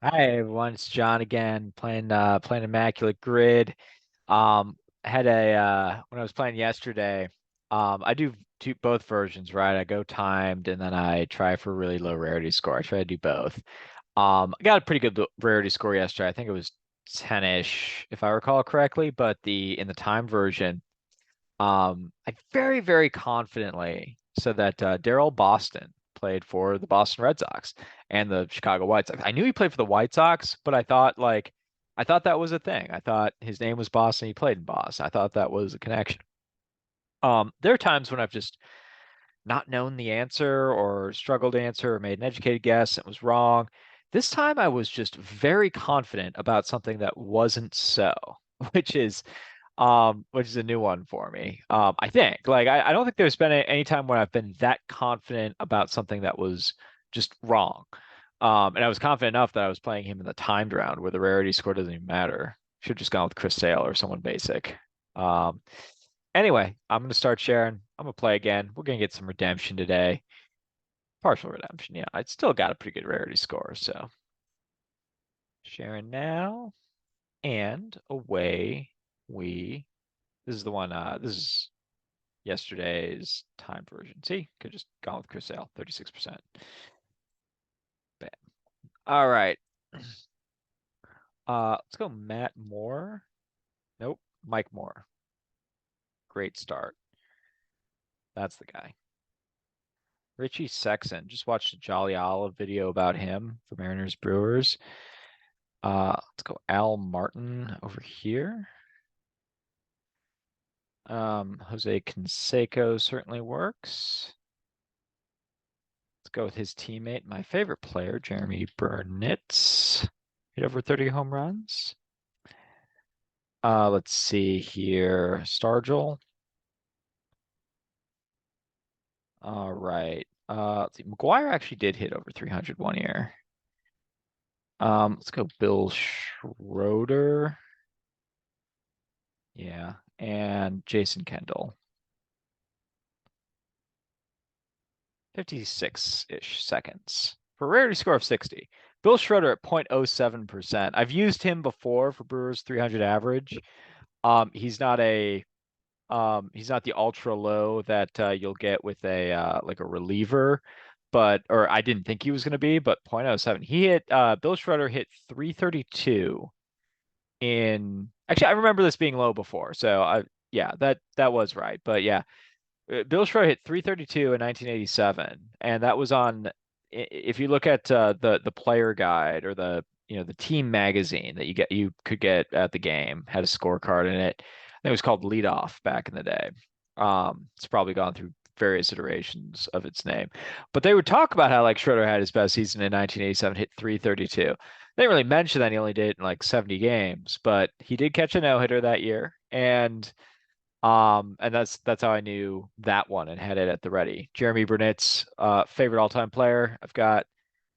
Hi everyone, it's John again playing Immaculate Grid. Had a when I was playing yesterday, I do both versions, right? I go timed and then I try for a really low rarity score. I try to do both. I got a pretty good rarity score yesterday. I think it was 10-ish if I recall correctly, but the in the time version, I very confidently said that Daryl Boston played for the Boston Red Sox and the Chicago White Sox. I knew he played for the White Sox, but I thought that was a thing. I thought his name was Boston. He played in Boston. I thought that was a connection. There are times when I've just not known the answer or struggled to answer or made an educated guess and it was wrong. This time I was just very confident about something that wasn't so, which is which is a new one for me. I think I don't think there's been any time when I've been that confident about something that was just wrong. And I was confident enough that I was playing him in the timed round where the rarity score doesn't even matter. Should have just gone with Chris Sale or someone basic. Um, anyway, I'm gonna start sharing. I'm gonna play again. We're gonna get some redemption today. Partial redemption, yeah. I still got a pretty good rarity score, so sharing now and away we. This is the one. This is yesterday's time version. See, could just gone with Chris Sale, 36%. Bam. All right. Let's go Matt Moore. Nope, Mike Moore. Great start. That's the guy. Richie Sexton. Just watched a Jolly Olive video about him for Mariners Brewers. Let's go Al Martin over here. Jose Canseco certainly works. Let's go with his teammate, my favorite player, Jeremy Burnitz. Hit over 30 home runs. Let's see here. Stargell. All right. Let's see. McGuire actually did hit over 300 one year. Let's go Bill Schroeder. Yeah. And Jason Kendall. 56-ish seconds. For a rarity score of 60. Bill Schroeder at 0.07%. I've used him before for Brewers 300 average. He's not he's not the ultra low that you'll get with a like a reliever, but or I didn't think he was going to be, but 0.07. He hit Bill Schroeder hit 332 in actually I remember this being low before. So I yeah, that was right. But yeah, Bill Schroeder hit 332 in 1987 and that was on if you look at the player guide or the the team magazine that you could get at the game had a scorecard in it. I think it was called Leadoff back in the day. It's probably gone through various iterations of its name, but they would talk about how like Schroeder had his best season in 1987, hit 332. They didn't really mention that he only did it in like 70 games, but he did catch a no hitter that year, and that's how I knew that one and had it at the ready. Jeremy Burnett's favorite all-time player. I've got a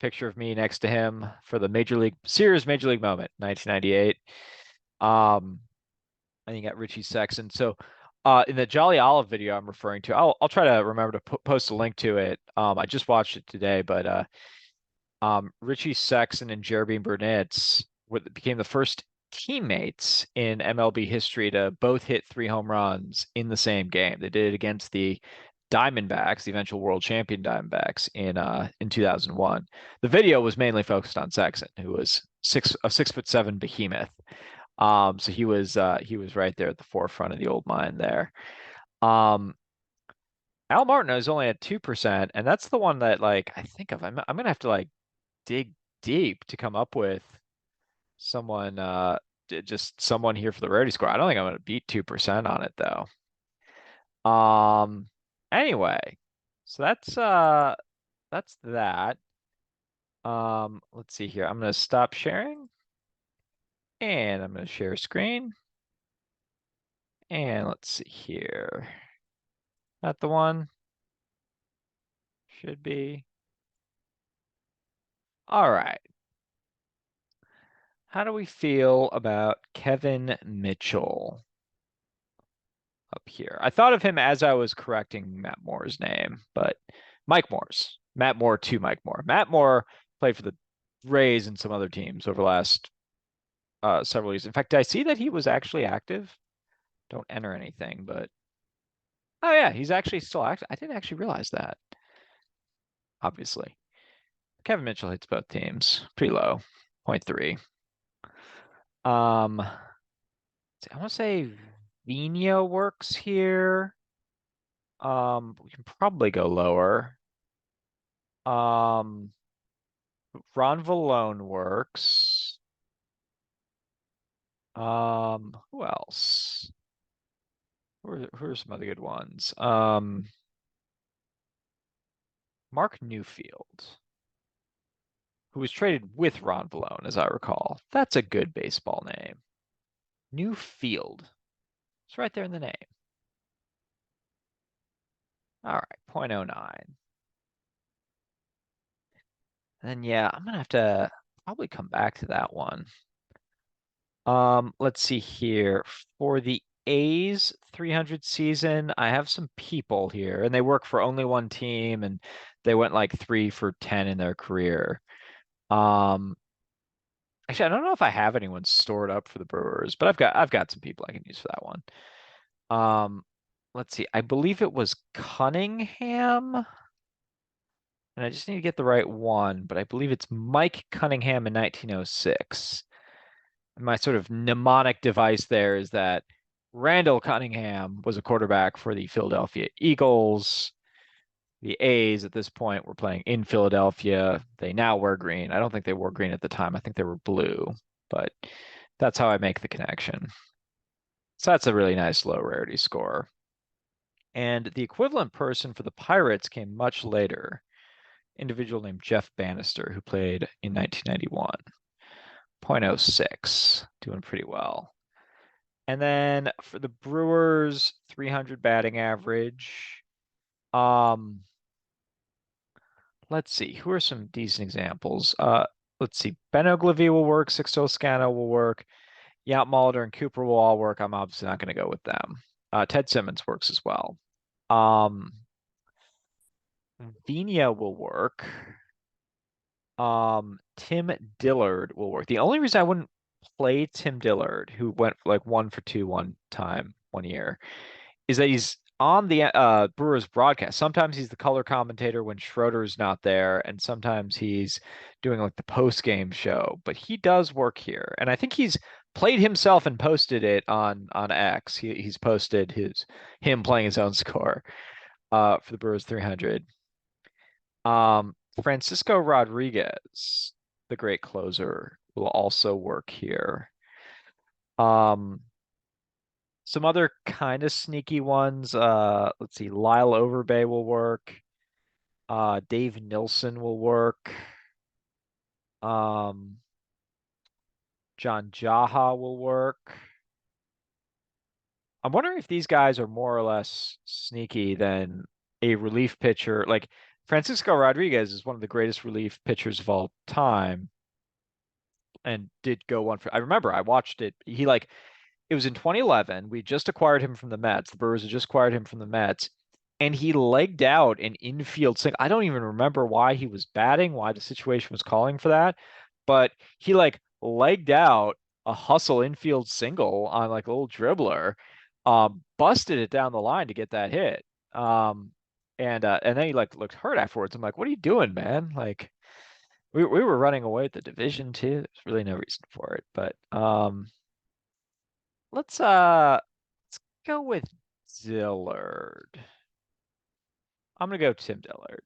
picture of me next to him for the Sears Major League moment, 1998. And you got Richie Sexton. So in the Jolly Olive video I'm referring to, I'll try to remember to post a link to it. I just watched it today, but Richie Sexton and Jeremy Burnitz became the first teammates in MLB history to both hit 3 home runs in the same game. They did it against the Diamondbacks, the eventual world champion Diamondbacks in 2001. The video was mainly focused on Sexton, who was a 6'7" behemoth. So he was right there at the forefront of the old mine there. Um, Al Martin is only at 2%, and that's the one that like I think of. I'm gonna have to like dig deep to come up with someone just someone here for the rarity score. I don't think I'm gonna beat 2% on it though. Um anyway, so that's that. Let's see here. I'm gonna stop sharing and I'm gonna share screen. And let's see here. Not the one. Should be. All right. How do we feel about Kevin Mitchell up here? I thought of him as I was correcting Matt Moore's name, but Mike Moore's. Matt Moore to Mike Moore. Matt Moore played for the Rays and some other teams over the last several years. In fact, I see that he was actually active. Don't enter anything, but oh yeah, he's actually still active. I didn't actually realize that. Obviously, Kevin Mitchell hits both teams pretty low, 0.3. I want to say Vino works here. We can probably go lower. Um, Ron Valone works. Who else? Who are some other good ones? Mark Newfield, who was traded with Ron Valone, as I recall. That's a good baseball name. Newfield. It's right there in the name. All right, 0.09. And then yeah, I'm gonna have to probably come back to that one. Let's see here. For the A's 300 season, I have some people here, and they work for only one team, and they went like 3 for 10 in their career. Um, Actually, I don't know if I have anyone stored up for the Brewers, but I've got some people I can use for that one. Um, let's see. I believe it was Cunningham, and I just need to get the right one, but I believe it's Mike Cunningham in 1906. And my sort of mnemonic device there is that Randall Cunningham was a quarterback for the Philadelphia Eagles. The A's at this point were playing in Philadelphia. They now wear green. I don't think they wore green at the time. I think they were blue, but that's how I make the connection. So that's a really nice low rarity score. And the equivalent person for the Pirates came much later. Individual named Jeff Bannister, who played in 1991. 0.06, doing pretty well. And then for the Brewers, 300 batting average. Um, let's see, who are some decent examples? Let's see, Ben Oglivie will work, Sixto Scano will work, Yount Molitor and Cooper will all work. I'm obviously not going to go with them. Ted Simmons works as well. Um, Vina will work. Tim Dillard will work. The only reason I wouldn't play Tim Dillard, who went like 1 for 2 one time 1 year, is that he's on the Brewers broadcast. Sometimes he's the color commentator when Schroeder's not there, and sometimes he's doing like the post game show. But he does work here, and I think he's played himself and posted it on X. He's posted him playing his own score for the Brewers 300. Francisco Rodriguez, the great closer, will also work here. Um, some other kind of sneaky ones. Let's see, Lyle Overbay will work. Dave Nilsson will work. Um, John Jaha will work. I'm wondering if these guys are more or less sneaky than a relief pitcher. Like Francisco Rodriguez is one of the greatest relief pitchers of all time and did go 1 for. I remember I watched it. It was in 2011. We just acquired him from the Mets. The Brewers had just acquired him from the Mets, and he legged out an infield single. I don't even remember why he was batting, why the situation was calling for that, but he like legged out a hustle infield single on like a little dribbler, busted it down the line to get that hit. And then he like looked hurt afterwards. I'm like, what are you doing, man? Like we were running away at the division too. There's really no reason for it, but let's go with Dillard. I'm gonna go Tim Dillard.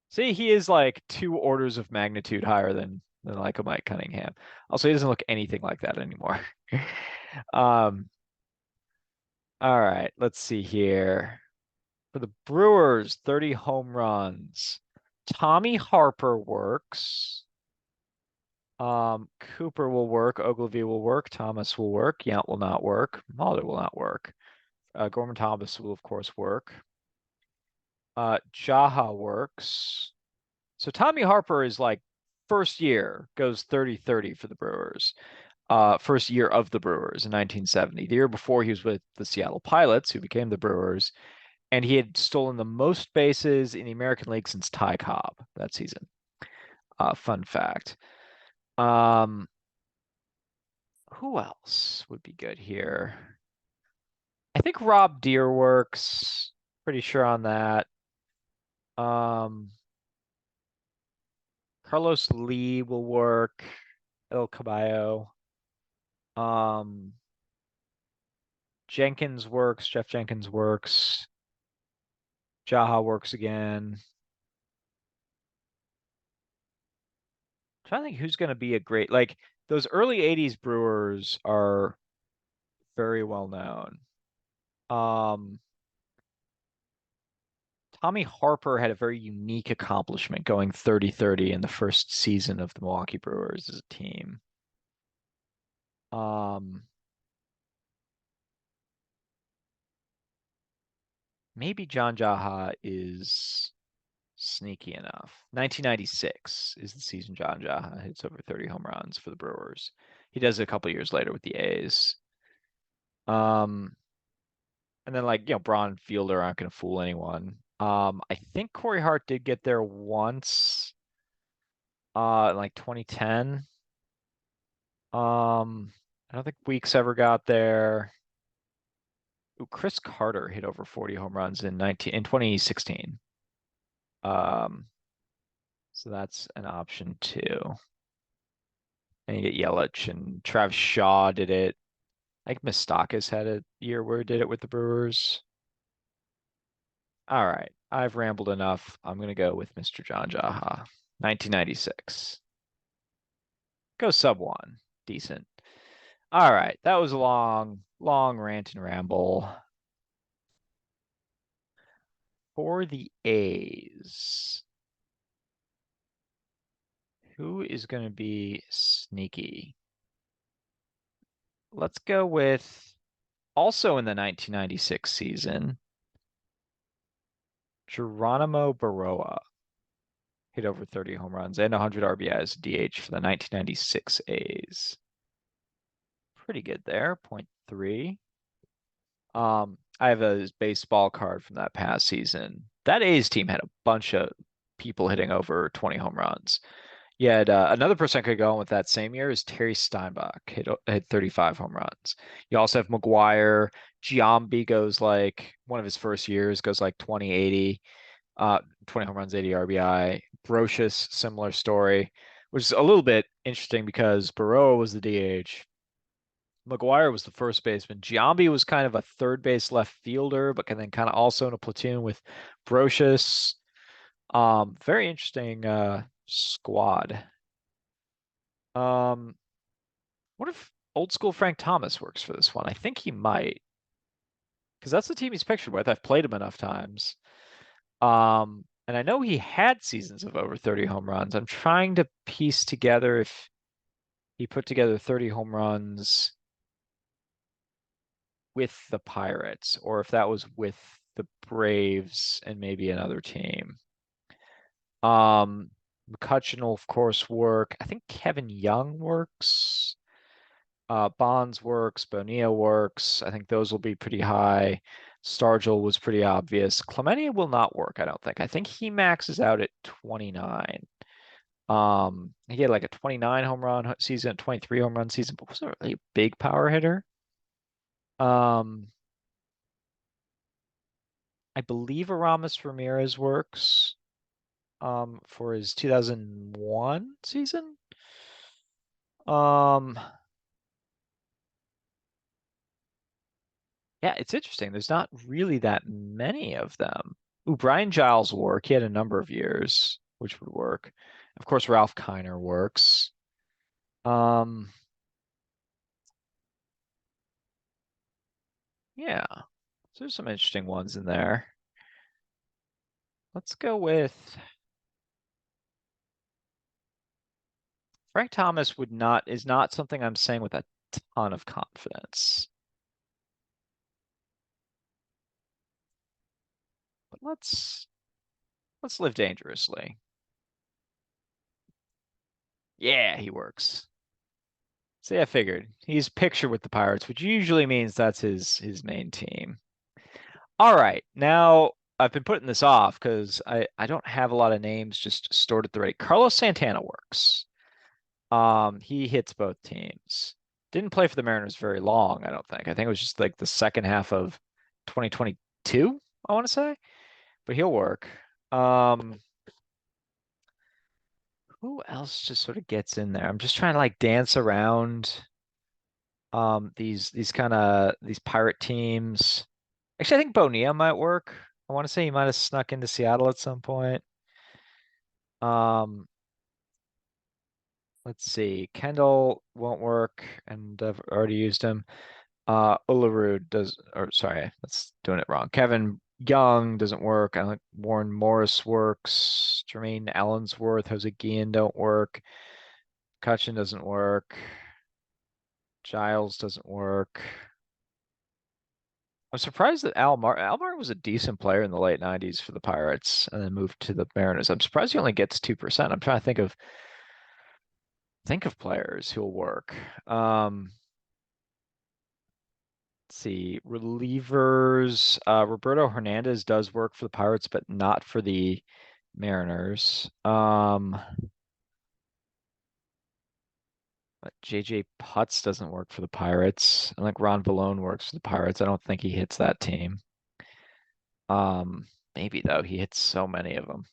See, he is like 2 orders of magnitude higher than like a Mike Cunningham. Also, he doesn't look anything like that anymore. Um, all right, let's see here. For the Brewers, 30 home runs. Tommy Harper works. Cooper will work. Ogilvy will work. Thomas will work. Yount will not work. Molitor will not work. Gorman Thomas will, of course, work. Jaha works. So Tommy Harper is like first year goes 30-30 for the Brewers. First year of the Brewers in 1970. The year before he was with the Seattle Pilots, who became the Brewers. and he had stolen the most bases in the American League since Ty Cobb that season. Fun fact. Um, who else would be good here? I think Rob Deere works. Pretty sure on that. Um, Carlos Lee will work. El Caballo. Um, Jenkins works. Jeff Jenkins works. Jaha works again. Trying to think who's going to be a great like those early '80s Brewers are very well known. Um, Tommy Harper had a very unique accomplishment going 30-30 in the first season of the Milwaukee Brewers as a team. Um, maybe John Jaha is sneaky enough. 1996 is the season John Jaha hits over 30 home runs for the Brewers. He does it a couple years later with the A's. Um, and then like, Braun and Fielder aren't going to fool anyone. I think Corey Hart did get there once, in like 2010. I don't think Weeks ever got there. Ooh, Chris Carter hit over 40 home runs in 2016. Um, so that's an option too. And you get Yelich and Travis Shaw did it. I think Moustakas had a year where he did it with the Brewers. All right, I've rambled enough. I'm gonna go with Mr. John Jaha, 1996. Go sub one, decent. All right, that was a long, long rant and ramble. For the A's, who is going to be sneaky? Let's go with also in the 1996 season, Geronimo Baroa hit over 30 home runs and 100 RBIs DH for the 1996 A's. Pretty good there, point 0.3. I have a baseball card from that past season. That A's team had a bunch of people hitting over 20 home runs. You had another person I could go on with that same year is Terry Steinbach, hit 35 home runs. You also have McGuire. Giambi goes like one of his first years goes like 20-80, 20 home runs, 80 RBI. Brocious, similar story, which is a little bit interesting because Baroa was the DH. McGuire was the first baseman. Giambi was kind of a third base left fielder, but then kind of also in a platoon with Brocious. Very interesting squad. Um, what if old school Frank Thomas works for this one? I think he might, because that's the team he's pictured with. I've played him enough times. And I know he had seasons of over 30 home runs. I'm trying to piece together if he put together 30 home runs with the Pirates, or if that was with the Braves and maybe another team. McCutcheon will of course work. I think Kevin Young works. Bonds works, Bonilla works. I think those will be pretty high. Stargell was pretty obvious. Clemente will not work, I don't think. I think he maxes out at 29. He had like a 29 home run season, a 23 home run season, but wasn't really a big power hitter. Um, I believe Aramis Ramirez works for his 2001 season. Um, Yeah, it's interesting. There's not really that many of them. Ooh, Brian Giles will work. He had a number of years, which would work. Of course, Ralph Kiner works. Um, yeah, so there's some interesting ones in there. Let's go with Frank Thomas is not something I'm saying with a ton of confidence. But let's live dangerously. Yeah, he works. See, I figured. He's pictured with the Pirates, which usually means that's his main team. All right. Now I've been putting this off because I don't have a lot of names just stored at the ready. Carlos Santana works. He hits both teams. Didn't play for the Mariners very long, I don't think. I think it was just like the second half of 2022, I want to say. But he'll work. Um, who else just sort of gets in there? I'm just trying to like dance around these kind of these pirate teams. Actually, I think Bonilla might work. I want to say he might have snuck into Seattle at some point. Um, let's see. Kendall won't work, and I've already used him. Olerud does, or sorry, that's doing it wrong. Kevin Young doesn't work. I think Warren Morris works. Jermaine Allensworth, Jose Guillen don't work. Cutchin doesn't work. Giles doesn't work. I'm surprised that Al Martin was a decent player in the late 90s for the Pirates and then moved to the Mariners. I'm surprised he only gets 2%. I'm trying to think of players who'll work. Let's see, relievers. Roberto Hernandez does work for the Pirates, but not for the Mariners. But JJ Putz doesn't work for the Pirates. I think Ron Vallone works for the Pirates. I don't think he hits that team. Um, maybe though, he hits so many of them.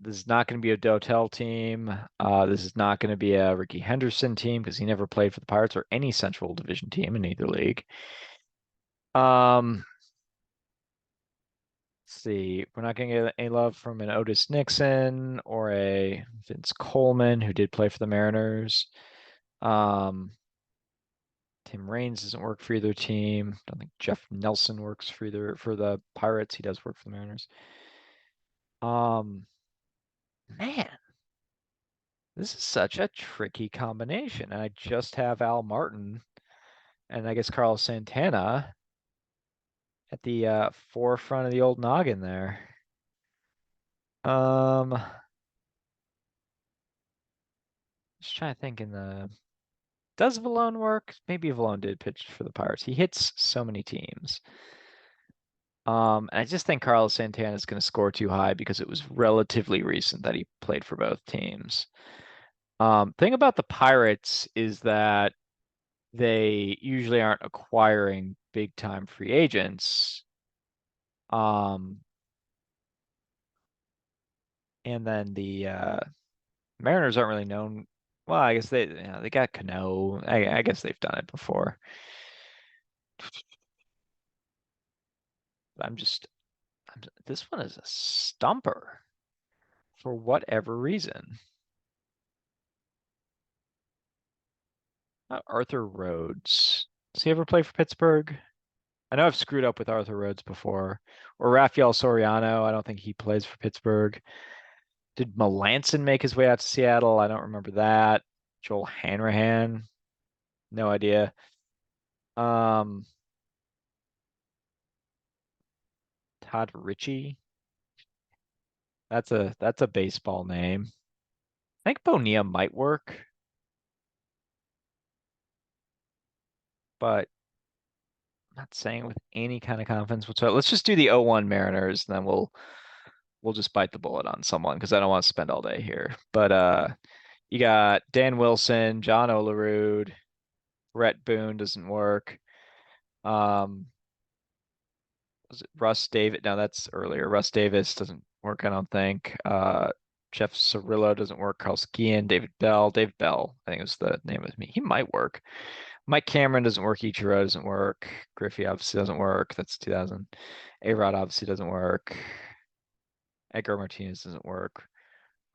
This is not going to be a Dotel team. This is not going to be a Ricky Henderson team because he never played for the Pirates or any Central Division team in either league. Um, let's see. We're not going to get any love from an Otis Nixon or a Vince Coleman, who did play for the Mariners. Um, Tim Raines doesn't work for either team. I don't think Jeff Nelson works for the Pirates. He does work for the Mariners. Um, man, this is such a tricky combination. I just have Al Martin and I guess Carlos Santana at the forefront of the old noggin there. Um, just trying to think in the does Vallone work? Maybe Vallone did pitch for the Pirates. He hits so many teams. And I just think Carlos Santana is going to score too high because it was relatively recent that he played for both teams. Thing about the Pirates is that they usually aren't acquiring big time free agents. Um, and then the Mariners aren't really known. Well, I guess they got Cano. I guess they've done it before. But this one is a stumper for whatever reason. Arthur Rhodes. Does he ever play for Pittsburgh? I know I've screwed up with Arthur Rhodes before. Or Rafael Soriano. I don't think he plays for Pittsburgh. Did Melanson make his way out to Seattle? I don't remember that. Joel Hanrahan. No idea. Um, Todd Ritchie. That's a baseball name. I think Bonilla might work, but I'm not saying with any kind of confidence whatsoever. Let's just do the 0-1 Mariners, and then we'll just bite the bullet on someone because I don't want to spend all day here. But you got Dan Wilson, John Olerud, Brett Boone doesn't work. Um, was it Russ Davis? No, that's earlier. Russ Davis doesn't work, I don't think. Jeff Cirillo doesn't work. Carl Skian, David Bell. David Bell, I think is the name of me. He might work. Mike Cameron doesn't work. Ichiro doesn't work. Griffey obviously doesn't work. That's 2000. A-Rod obviously doesn't work. Edgar Martinez doesn't work.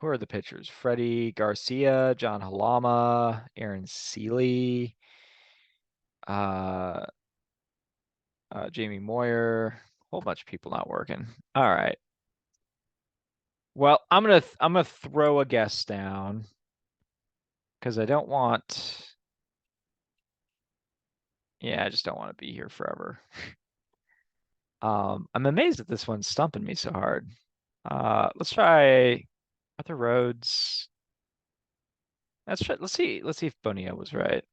Who are the pitchers? Freddie Garcia, John Halama, Aaron Seeley, uh, Jamie Moyer. A whole bunch of people not working. All right. Well, I'm gonna throw a guess down because I don't want. Yeah, I just don't want to be here forever. I'm amazed that this one's stumping me so hard. Let's try Arthur Rhodes. Let's see. Let's see if Bonilla was right.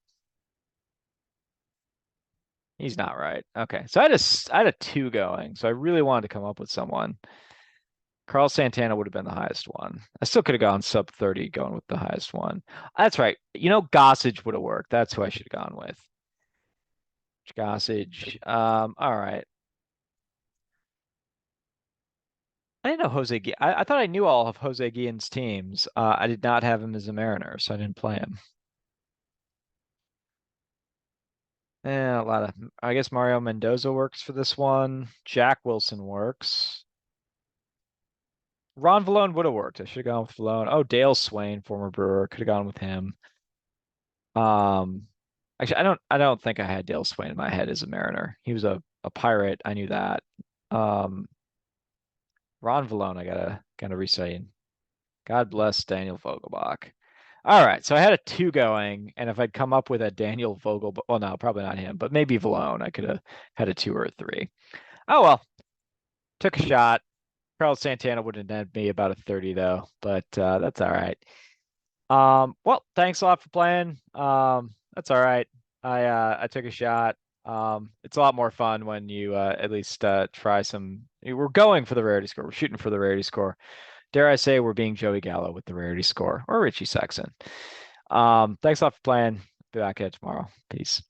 He's not right. Okay. So I had a two going. So I really wanted to come up with someone. Carl Santana would have been the highest one. I still could have gone sub 30 going with the highest one. That's right. Gossage would have worked. That's who I should have gone with. Gossage. All right. I didn't know Jose Gui. I thought I knew all of Jose Guillen's teams. I did not have him as a Mariner, so I didn't play him. Yeah, a lot of. I guess Mario Mendoza works for this one. Jack Wilson works. Ron Valone would have worked. I should have gone with Valone. Oh, Dale Swain, former Brewer, could have gone with him. Um, actually, I don't think I had Dale Swain in my head as a Mariner. He was a Pirate. I knew that. Um, Ron Valone, I gotta re-say. God bless Daniel Vogelbach. All right, so I had a two going, and if I'd come up with a Daniel Vogel, well, no, probably not him, but maybe Valone, I could have had a two or a three. Oh well, took a shot. Carlos Santana would have netted me about a 30 though, but that's all right. Well, thanks a lot for playing. That's all right. I took a shot. It's a lot more fun when you at least try some. We're going for the rarity score. We're shooting for the rarity score. Dare I say we're being Joey Gallo with the rarity score or Richie Sexton. Thanks a lot for playing. Be back at it tomorrow. Peace.